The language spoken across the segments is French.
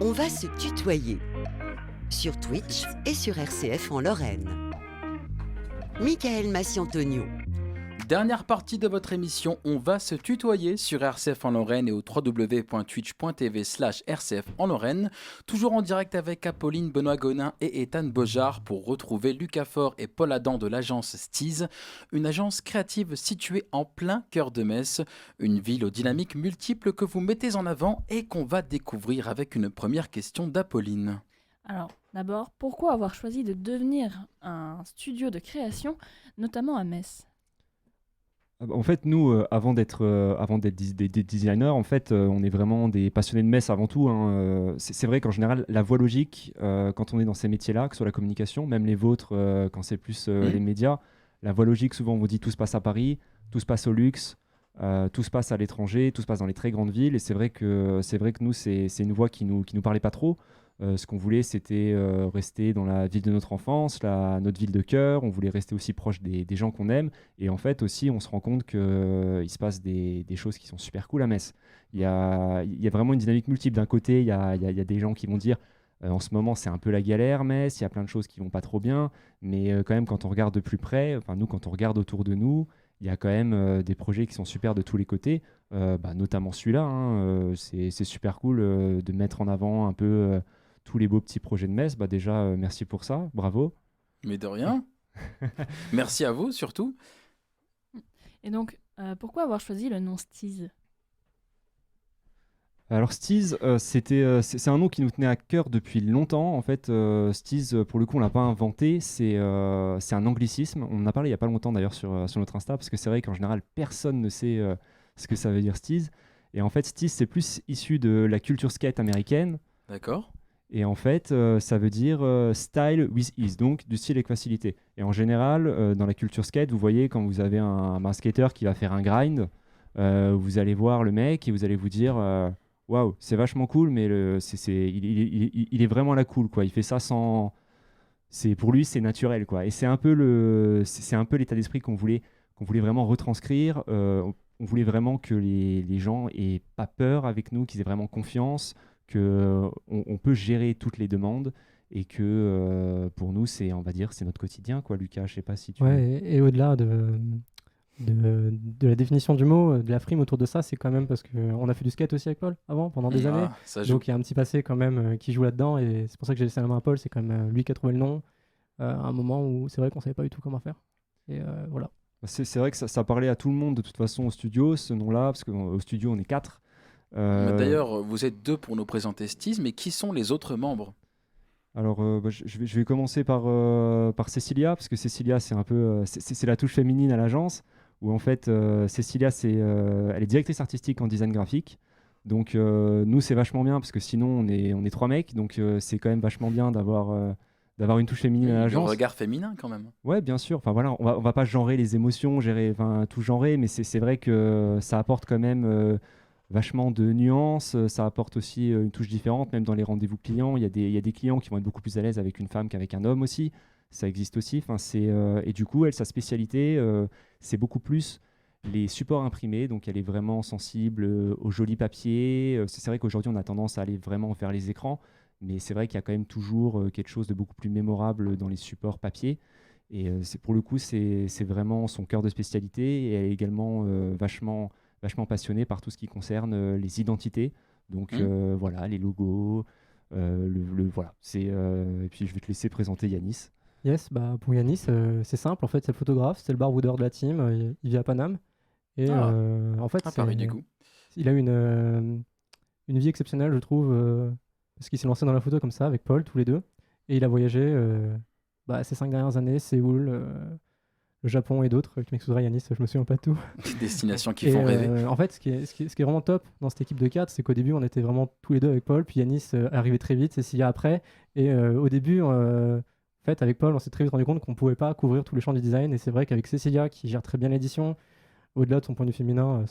On va se tutoyer sur Twitch et sur RCF en Lorraine. Michael Massiantonio. Dernière partie de votre émission, on va se tutoyer sur RCF en Lorraine et au www.twitch.tv/RCF en Lorraine. Toujours en direct avec Apolline Benoît-Gonin et Ethan Bojard pour retrouver Lucas Faure et Paul Adam de l'agence Steez, une agence créative située en plein cœur de Metz, une ville aux dynamiques multiples que vous mettez en avant et qu'on va découvrir avec une première question d'Apolline. Alors, d'abord, pourquoi avoir choisi de devenir un studio de création, notamment à Metz ? En fait, nous, avant d'être des designers, en fait, on est vraiment des passionnés de Metz avant tout, hein. C'est vrai qu'en général, la voie logique, quand on est dans ces métiers-là, que ce soit la communication, même les vôtres, quand c'est plus les médias, la voie logique, souvent, on vous dit tout se passe à Paris, tout se passe au luxe, tout se passe à l'étranger, tout se passe dans les très grandes villes. Et c'est vrai que nous, c'est une voie qui nous parlait pas trop. Ce qu'on voulait, c'était rester dans la ville de notre enfance, notre ville de cœur. On voulait rester aussi proche des gens qu'on aime. Et en fait, aussi, on se rend compte qu'il se passe des choses qui sont super cool à Metz. Il y a vraiment une dynamique multiple. D'un côté, il y a des gens qui vont dire en ce moment, c'est un peu la galère, Metz. Il y a plein de choses qui vont pas trop bien. Mais quand même, quand on regarde de plus près, enfin, nous, quand on regarde autour de nous, il y a quand même des projets qui sont super de tous les côtés. Notamment celui-là, hein. C'est super cool de mettre en avant un peu tous les beaux petits projets de Metz. Déjà, merci pour ça, bravo. Mais de rien. Merci à vous surtout. Et donc, pourquoi avoir choisi le nom Steez ? Alors Steez, c'est un nom qui nous tenait à cœur depuis longtemps. En fait, Steez, pour le coup, on l'a pas inventé. C'est un anglicisme. On en a parlé il y a pas longtemps d'ailleurs sur notre Insta, parce que c'est vrai qu'en général, personne ne sait ce que ça veut dire Steez. Et en fait, Steez, c'est plus issu de la culture skate américaine. D'accord. Et en fait, ça veut dire style with ease, donc du style avec facilité. Et en général, dans la culture skate, vous voyez, quand vous avez un skater qui va faire un grind, vous allez voir le mec et vous allez vous dire waouh, c'est vachement cool, mais il est vraiment à la cool, quoi. Il fait ça sans. Pour lui, c'est naturel, quoi. Et c'est un peu l'état d'esprit qu'on voulait vraiment retranscrire. On voulait vraiment que les gens aient pas peur avec nous, qu'ils aient vraiment confiance, qu'on peut gérer toutes les demandes et que pour nous, c'est notre quotidien, quoi, Lucas. Je sais pas si tu... Ouais, et au-delà de la définition du mot, de la frime autour de ça, c'est quand même parce qu'on a fait du skate aussi avec Paul avant, pendant des années. Donc il y a un petit passé quand même qui joue là-dedans, et c'est pour ça que j'ai laissé la main à Paul. C'est quand même lui qui a trouvé le nom à un moment où c'est vrai qu'on savait pas du tout comment faire. Et voilà. C'est vrai que ça parlait à tout le monde de toute façon au studio, ce nom-là, parce qu'au studio on est 4. D'ailleurs, vous êtes 2 pour nous présenter Steez, mais qui sont les autres membres ? Alors, je vais commencer par Cécilia, parce que Cécilia, c'est un peu c'est la touche féminine à l'agence, où en fait, Cécilia, elle est directrice artistique en design graphique. Donc, nous, c'est vachement bien, parce que sinon, on est 3 mecs, donc c'est quand même vachement bien d'avoir une touche féminine à l'agence. Un regard féminin, quand même. Ouais, bien sûr. Enfin, voilà, on va pas genrer les émotions, tout genrer, mais c'est vrai que ça apporte quand même vachement de nuances, ça apporte aussi une touche différente, même dans les rendez-vous clients. Il y a des clients qui vont être beaucoup plus à l'aise avec une femme qu'avec un homme aussi. Ça existe aussi. Et du coup, sa spécialité, c'est beaucoup plus les supports imprimés. Donc, elle est vraiment sensible au joli papier. C'est vrai qu'aujourd'hui, on a tendance à aller vraiment vers les écrans, mais c'est vrai qu'il y a quand même toujours quelque chose de beaucoup plus mémorable dans les supports papier. Et pour le coup, c'est vraiment son cœur de spécialité. Et elle est également vachement passionnée par tout ce qui concerne les identités. Donc voilà, les logos, voilà. Et puis je vais te laisser présenter Yanis. Yes, pour Yanis, c'est simple. En fait, c'est le photographe, c'est le baroudeur de la team. Il vit à Paname. Et en fait, Paris, du coup. Il a une vie exceptionnelle, je trouve, parce qu'il s'est lancé dans la photo comme ça avec Paul, tous les deux. Et il a voyagé ces 5 dernières années, Séoul, le Japon et d'autres. Tu m'excuseras, Yanis, je me souviens pas de tout. Des destinations qui font rêver. En fait, ce qui est vraiment top dans cette équipe de 4, c'est qu'au début, on était vraiment tous les deux avec Paul, puis Yanis est arrivé très vite, Cécilia après. Et au début, en fait, avec Paul, on s'est très vite rendu compte qu'on pouvait pas couvrir tous les champs du design. Et c'est vrai qu'avec Cécilia, qui gère très bien l'édition, au-delà de son point de vue féminin,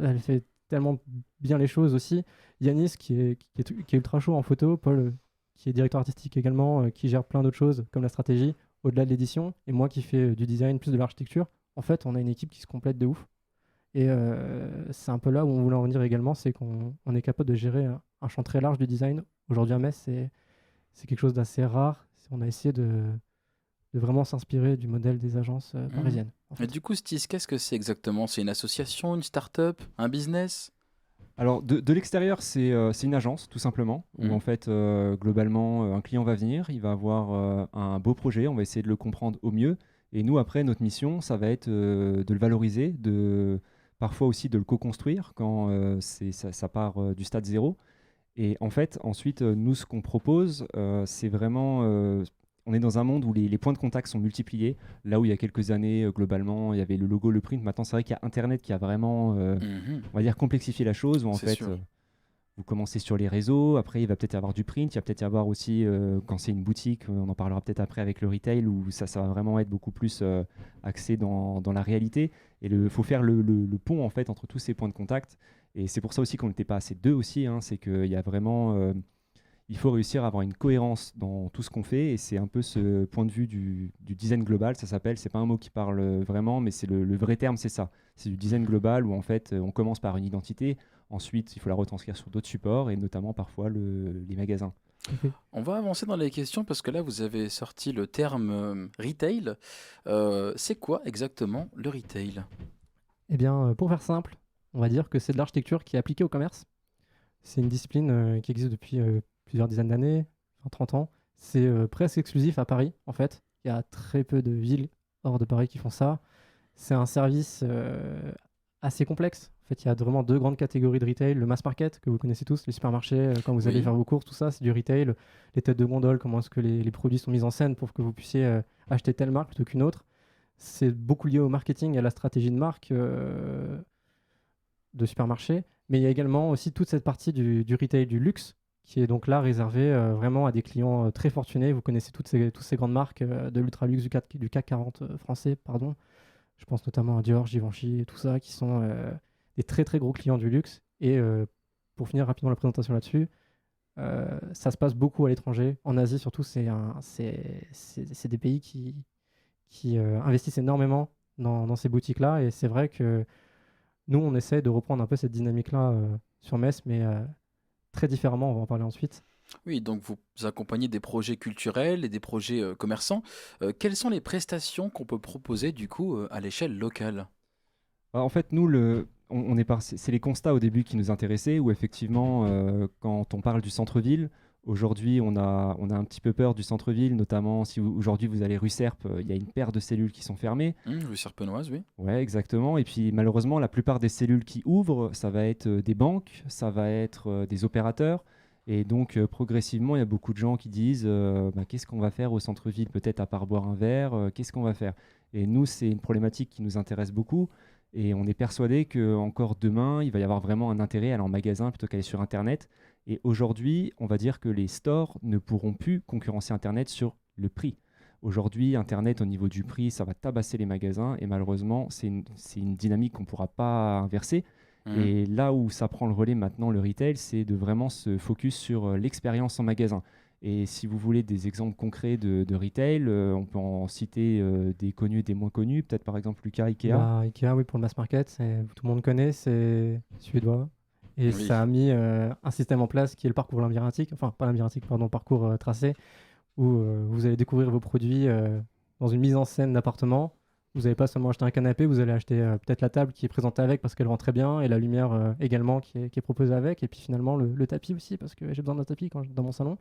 elle fait tellement bien les choses aussi. Yanis, qui est ultra chaud en photo, Paul, qui est directeur artistique également, qui gère plein d'autres choses, comme la stratégie, au-delà de l'édition, et moi qui fais du design, plus de l'architecture. En fait, on a une équipe qui se complète de ouf. Et c'est un peu là où on voulait en venir également, c'est qu'on est capable de gérer un champ très large du design. Aujourd'hui à Metz, c'est quelque chose d'assez rare. On a essayé de vraiment s'inspirer du modèle des agences parisiennes. En Et fait. du coup, Stis, qu'est-ce que c'est exactement? C'est une association, une start-up, un business? Alors, de l'extérieur, c'est une agence, tout simplement, où Mhm. en fait, globalement, un client va venir, il va avoir un beau projet, on va essayer de le comprendre au mieux. Et nous, après, notre mission, ça va être de le valoriser, parfois aussi de le co-construire quand ça part du stade zéro. Et en fait, ensuite, nous, ce qu'on propose, c'est vraiment. On est dans un monde où les points de contact sont multipliés. Là où il y a quelques années, globalement, il y avait le logo, le print. Maintenant, c'est vrai qu'il y a Internet qui a vraiment, Mhm. on va dire, complexifié la chose. Où en C'est fait, sûr. vous commencez sur les réseaux. Après, il va peut-être y avoir du print. Il va peut-être y avoir aussi, quand c'est une boutique, on en parlera peut-être après avec le retail, où ça va vraiment être beaucoup plus axé dans la réalité. Et il faut faire le pont en fait entre tous ces points de contact. Et c'est pour ça aussi qu'on n'était pas assez deux aussi. C'est qu'il y a vraiment, il faut réussir à avoir une cohérence dans tout ce qu'on fait. Et c'est un peu ce point de vue du design global. Ça s'appelle. C'est pas un mot qui parle vraiment, mais c'est le vrai terme, c'est ça. C'est du design global où en fait, on commence par une identité. Ensuite, il faut la retranscrire sur d'autres supports et notamment parfois les magasins. Ok. On va avancer dans les questions parce que là, vous avez sorti le terme retail. C'est quoi exactement le retail? Eh bien, pour faire simple, on va dire que c'est de l'architecture qui est appliquée au commerce. C'est une discipline qui existe depuis plusieurs dizaines d'années, enfin 30 ans. C'est presque exclusif à Paris, en fait. Il y a très peu de villes hors de Paris qui font ça. C'est un service assez complexe. En fait, il y a vraiment deux grandes catégories de retail. Le mass market, que vous connaissez tous, les supermarchés, quand vous allez Oui. faire vos courses, tout ça, c'est du retail. Les têtes de gondole, comment est-ce que les produits sont mis en scène pour que vous puissiez acheter telle marque plutôt qu'une autre. C'est beaucoup lié au marketing et à la stratégie de marque de supermarché. Mais il y a également aussi toute cette partie du retail du luxe, qui est donc là réservé vraiment à des clients très fortunés. Vous connaissez toutes ces grandes marques de l'ultra luxe du CAC 40 français, pardon. Je pense notamment à Dior, Givenchy et tout ça, qui sont des très très gros clients du luxe. Et pour finir rapidement la présentation là-dessus, ça se passe beaucoup à l'étranger. En Asie surtout, c'est des pays qui investissent énormément dans ces boutiques-là. Et c'est vrai que nous, on essaie de reprendre un peu cette dynamique-là sur Metz, mais très différemment, on va en parler ensuite. Oui, donc vous accompagnez des projets culturels et des projets commerçants. Quelles sont les prestations qu'on peut proposer du coup à l'échelle locale? En fait, nous, c'est les constats au début qui nous intéressaient, où effectivement, quand on parle du centre-ville, aujourd'hui, on a un petit peu peur du centre-ville, notamment si aujourd'hui vous allez rue Serpe, il y a une paire de cellules qui sont fermées. Rue Serpenoise, oui. Ouais, exactement. Et puis malheureusement, la plupart des cellules qui ouvrent, ça va être des banques, ça va être des opérateurs. Et donc progressivement, il y a beaucoup de gens qui disent qu'est-ce qu'on va faire au centre-ville? Peut-être à part boire un verre, qu'est-ce qu'on va faire? Et nous, c'est une problématique qui nous intéresse beaucoup. Et on est persuadé qu'encore demain, il va y avoir vraiment un intérêt à aller en magasin plutôt qu'aller sur Internet. Et aujourd'hui, on va dire que les stores ne pourront plus concurrencer Internet sur le prix. Aujourd'hui, Internet, au niveau du prix, ça va tabasser les magasins. Et malheureusement, c'est une dynamique qu'on ne pourra pas inverser. Mhm. Et là où ça prend le relais maintenant, le retail, c'est de vraiment se focus sur l'expérience en magasin. Et si vous voulez des exemples concrets de retail, on peut en citer des connus et des moins connus. Peut-être par exemple Lucas, Ikea. Bah, Ikea, oui, pour le mass market, tout le monde connaît, c'est suédois. Et Oui. ça a mis un système en place qui est le parcours labyrinthique, enfin pas labyrinthique, pardon, parcours tracé, où vous allez découvrir vos produits dans une mise en scène d'appartement. Vous n'allez pas seulement acheter un canapé, vous allez acheter peut-être la table qui est présentée avec parce qu'elle rend très bien, et la lumière également qui est proposée avec, et puis finalement le tapis aussi, parce que j'ai besoin d'un tapis dans mon salon.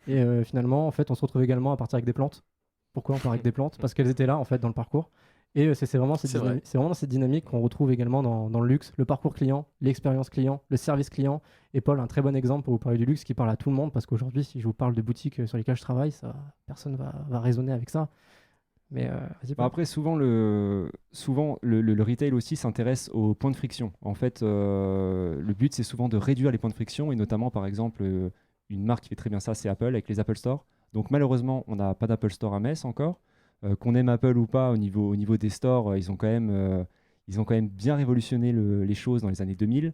Et finalement, en fait, on se retrouve également à partir avec des plantes. Pourquoi on part avec des plantes? Parce qu'elles étaient là, en fait, dans le parcours. Et c'est vraiment C'est vrai. c'est vraiment cette dynamique qu'on retrouve également dans le luxe, le parcours client, l'expérience client, le service client. Et Paul, un très bon exemple pour vous parler du luxe qui parle à tout le monde, parce qu'aujourd'hui, si je vous parle de boutiques sur lesquelles je travaille, personne va raisonner avec ça. Mais vas-y, Paul. Après, souvent, le retail aussi s'intéresse aux points de friction. En fait, le but, c'est souvent de réduire les points de friction, et notamment, par exemple, une marque qui fait très bien ça, c'est Apple, avec les Apple Store. Donc, malheureusement, on n'a pas d'Apple Store à Metz encore. Qu'on aime Apple ou pas, au niveau des stores, ils ont quand même bien révolutionné les choses dans les années 2000.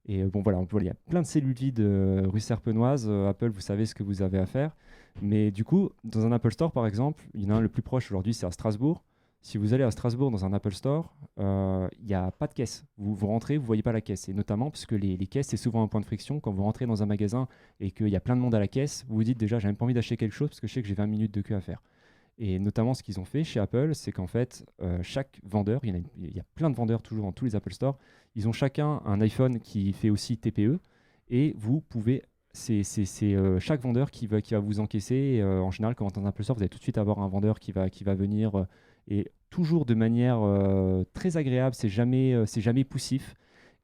Et bon, voilà, il y a plein de cellules vides rue Serpenoise. Apple, vous savez ce que vous avez à faire. Mais du coup, dans un Apple Store, par exemple, il y en a un le plus proche aujourd'hui, c'est à Strasbourg. Si vous allez à Strasbourg dans un Apple Store, il n'y a pas de caisse. Vous rentrez, vous ne voyez pas la caisse. Et notamment parce que les caisses, c'est souvent un point de friction. Quand vous rentrez dans un magasin et qu'il y a plein de monde à la caisse, vous vous dites déjà, j'ai même pas envie d'acheter quelque chose parce que je sais que j'ai 20 minutes de queue à faire. Et notamment, ce qu'ils ont fait chez Apple, c'est qu'en fait, chaque vendeur, il y a plein de vendeurs toujours dans tous les Apple Store, ils ont chacun un iPhone qui fait aussi TPE et vous pouvez. C'est chaque vendeur qui va vous encaisser. Et, en général, quand dans un Apple Store, vous allez tout de suite avoir un vendeur qui va venir et toujours de manière très agréable. C'est jamais poussif.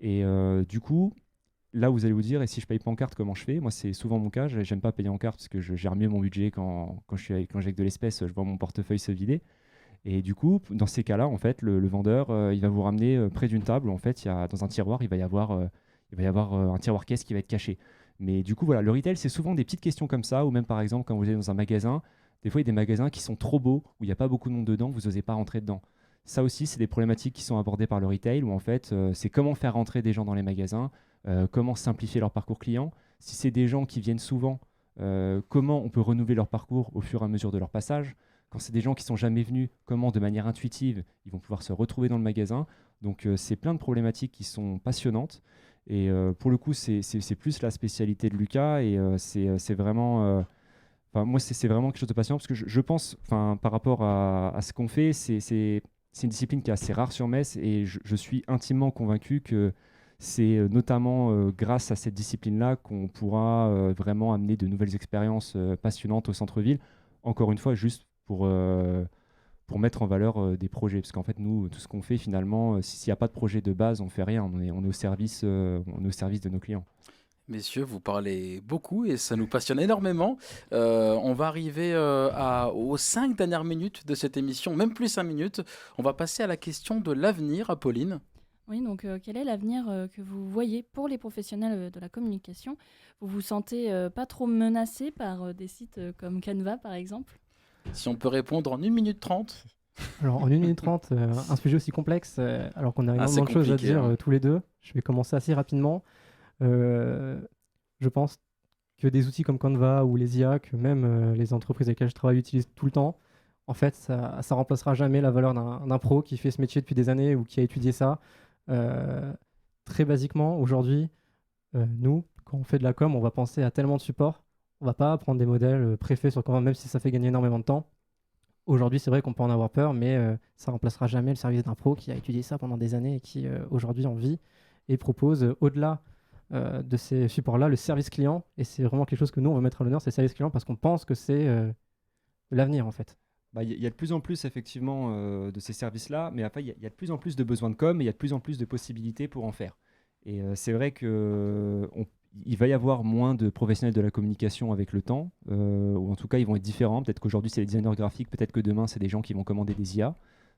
Et du coup, là, vous allez vous dire, et si je paye pas en carte, comment je fais? Moi, c'est souvent mon cas. J'aime pas payer en carte parce que je gère mieux mon budget quand j'ai avec de l'espèce. Je vois mon portefeuille se vider. Et du coup, dans ces cas-là, en fait, le vendeur, il va vous ramener près d'une table où, en fait, dans un tiroir, il va y avoir un tiroir caisse qui va être caché. Mais du coup, voilà, le retail, c'est souvent des petites questions comme ça, ou même par exemple, quand vous êtes dans un magasin, des fois, il y a des magasins qui sont trop beaux, où il n'y a pas beaucoup de monde dedans, vous n'osez pas rentrer dedans. Ça aussi, c'est des problématiques qui sont abordées par le retail, où en fait, c'est comment faire rentrer des gens dans les magasins, comment simplifier leur parcours client. Si c'est des gens qui viennent souvent, comment on peut renouveler leur parcours au fur et à mesure de leur passage. Quand c'est des gens qui sont jamais venus, comment de manière intuitive, ils vont pouvoir se retrouver dans le magasin. Donc, c'est plein de problématiques qui sont passionnantes. Et pour le coup, c'est plus la spécialité de Lucas et c'est vraiment, moi, c'est vraiment quelque chose de passionnant parce que je pense, par rapport à ce qu'on fait, c'est une discipline qui est assez rare sur Metz et je suis intimement convaincu que c'est notamment grâce à cette discipline-là qu'on pourra vraiment amener de nouvelles expériences passionnantes au centre-ville. Encore une fois, juste pour mettre en valeur des projets. Parce qu'en fait, nous, tout ce qu'on fait, finalement, s'il n'y a pas de projet de base, on ne fait rien. On est au service de nos clients. Messieurs, vous parlez beaucoup et ça nous passionne énormément. On va arriver aux 5 dernières minutes de cette émission, même plus 5 minutes. On va passer à la question de l'avenir, Apolline. Oui, donc quel est l'avenir que vous voyez pour les professionnels de la communication? Vous vous sentez pas trop menacé par des sites comme Canva, par exemple? Si on peut répondre en 1 minute 30. Alors, en 1 minute 30, un sujet aussi complexe, alors qu'on a énormément de choses à dire tous les deux. Je vais commencer assez rapidement. Je pense que des outils comme Canva ou les IA, que même les entreprises avec lesquelles je travaille utilisent tout le temps, en fait, ça remplacera jamais la valeur d'un pro qui fait ce métier depuis des années ou qui a étudié ça. Très basiquement, aujourd'hui, nous, quand on fait de la com, on va penser à tellement de supports. On va pas prendre des modèles préfaits sur Canva, même si ça fait gagner énormément de temps. Aujourd'hui, c'est vrai qu'on peut en avoir peur, mais ça remplacera jamais le service d'un pro qui a étudié ça pendant des années et qui aujourd'hui en vit et propose au-delà de ces supports-là le service client. Et c'est vraiment quelque chose que nous, on veut mettre à l'honneur, c'est le service client parce qu'on pense que c'est l'avenir en fait. Il y a de plus en plus effectivement de ces services-là, mais après, il y a de plus en plus de besoins de com et il y a de plus en plus de possibilités pour en faire. Et c'est vrai qu'il va y avoir moins de professionnels de la communication avec le temps, ou en tout cas, ils vont être différents. Peut-être qu'aujourd'hui, c'est les designers graphiques, peut-être que demain, c'est des gens qui vont commander des IA.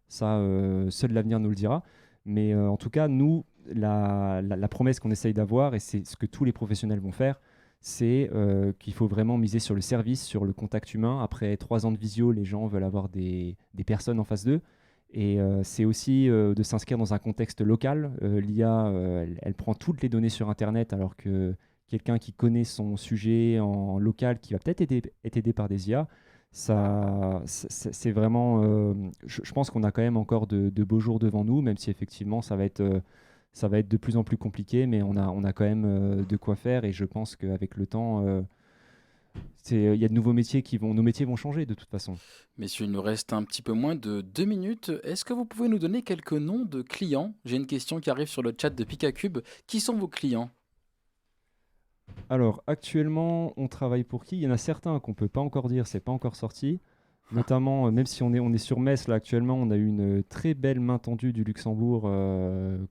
Ça, seul l'avenir nous le dira. Mais en tout cas, nous, la promesse qu'on essaye d'avoir, et c'est ce que tous les professionnels vont faire, c'est qu'il faut vraiment miser sur le service, sur le contact humain. Après 3 ans de visio, les gens veulent avoir des personnes en face d'eux. Et c'est aussi de s'inscrire dans un contexte local. L'IA, elle prend toutes les données sur Internet, alors que quelqu'un qui connaît son sujet en local, qui va peut-être être aidé par des IA, c'est vraiment... je pense qu'on a quand même encore de beaux jours devant nous, même si effectivement ça va être de plus en plus compliqué, mais on a quand même de quoi faire. Et je pense qu'avec le temps... il y a de nouveaux métiers nos métiers vont changer de toute façon. Messieurs, il nous reste un petit peu moins de 2 minutes. Est-ce que vous pouvez nous donner quelques noms de clients? J'ai une question qui arrive sur le chat de Pikacube. Qui sont vos clients? Alors, actuellement, on travaille pour qui? Il y en a certains qu'on ne peut pas encore dire, c'est pas encore sorti. Notamment, même si on est sur Metz, là, actuellement, on a eu une très belle main tendue du Luxembourg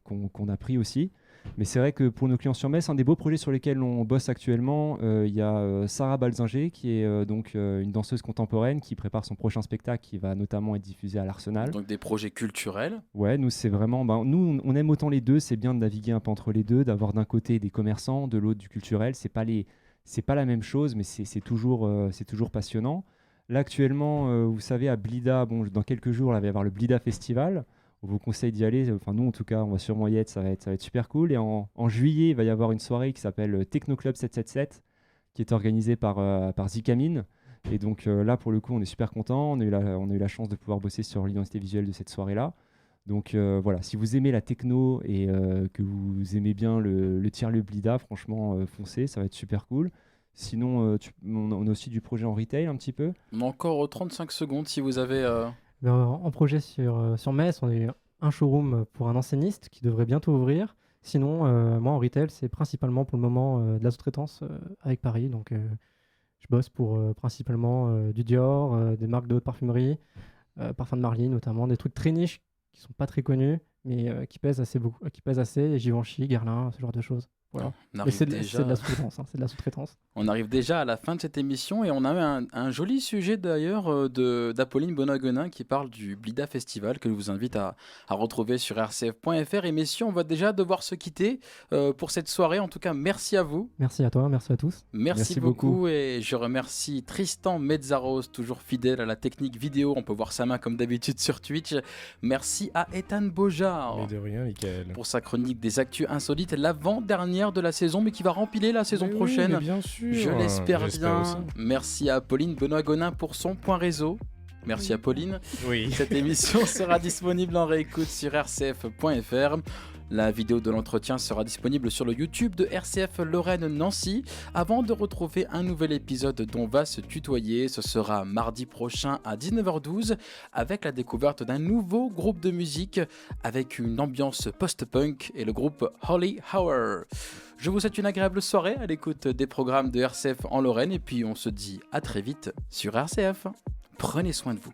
qu'on a pris aussi. Mais c'est vrai que pour nos clients sur Metz, un des beaux projets sur lesquels on bosse actuellement, il y a Sarah Balzinger, qui est donc une danseuse contemporaine qui prépare son prochain spectacle qui va notamment être diffusé à l'Arsenal. Donc des projets culturels. Ouais, nous c'est vraiment, nous on aime autant les deux, c'est bien de naviguer un peu entre les deux, d'avoir d'un côté des commerçants, de l'autre du culturel. C'est pas la même chose, mais c'est toujours passionnant. Là actuellement, vous savez, à Blida, dans quelques jours, là, il va y avoir le Blida Festival. On vous conseille d'y aller. Enfin, nous, en tout cas, on va sûrement y être. Ça va être super cool. Et en juillet, il va y avoir une soirée qui s'appelle Techno Club 777, qui est organisée par Zikamin. Et donc là, pour le coup, on est super content. On a eu la chance de pouvoir bosser sur l'identité visuelle de cette soirée-là. Donc voilà, si vous aimez la techno et que vous aimez bien le tiers-lieu Blida, franchement, foncez, ça va être super cool. Sinon, on a aussi du projet en retail un petit peu. On a encore 35 secondes si vous avez... En projet sur Metz, on a un showroom pour un enseigniste qui devrait bientôt ouvrir. Sinon, moi en retail, c'est principalement pour le moment de la sous-traitance avec Paris. Donc je bosse pour principalement du Dior, des marques de haute parfumerie, parfum de Marly notamment, des trucs très niches qui sont pas très connus, mais qui pèsent assez, Givenchy, Guerlain, ce genre de choses. Voilà. Mais c'est de la sous-traitance, c'est de la sous-traitance. On arrive déjà à la fin de cette émission et on a eu un joli sujet d'ailleurs d'Apolline Benoît-Gonin qui parle du Blida Festival que je vous invite à retrouver sur rcf.fr. Et messieurs, on va déjà devoir se quitter pour cette soirée. En tout cas, merci à vous. Merci à toi, merci à tous. Merci beaucoup. Et je remercie Tristan Mezzaros, toujours fidèle à la technique vidéo. On peut voir sa main comme d'habitude sur Twitch. Merci à Ethan Bojar. Mais de rien, Michael. Pour sa chronique des actus insolites, l'avant-dernière de la saison, mais qui va rempiler la saison prochaine. Oui, bien sûr. Je l'espère bien. Aussi. Merci à Pauline Benoît-Gonin pour son point réseau. Merci à Pauline. Oui. Cette émission sera disponible en réécoute sur rcf.fr. La vidéo de l'entretien sera disponible sur le YouTube de RCF Lorraine Nancy. Avant de retrouver un nouvel épisode dont va se tutoyer, ce sera mardi prochain à 19h12 avec la découverte d'un nouveau groupe de musique avec une ambiance post-punk et le groupe Holy Hour. Je vous souhaite une agréable soirée à l'écoute des programmes de RCF en Lorraine et puis on se dit à très vite sur RCF. Prenez soin de vous.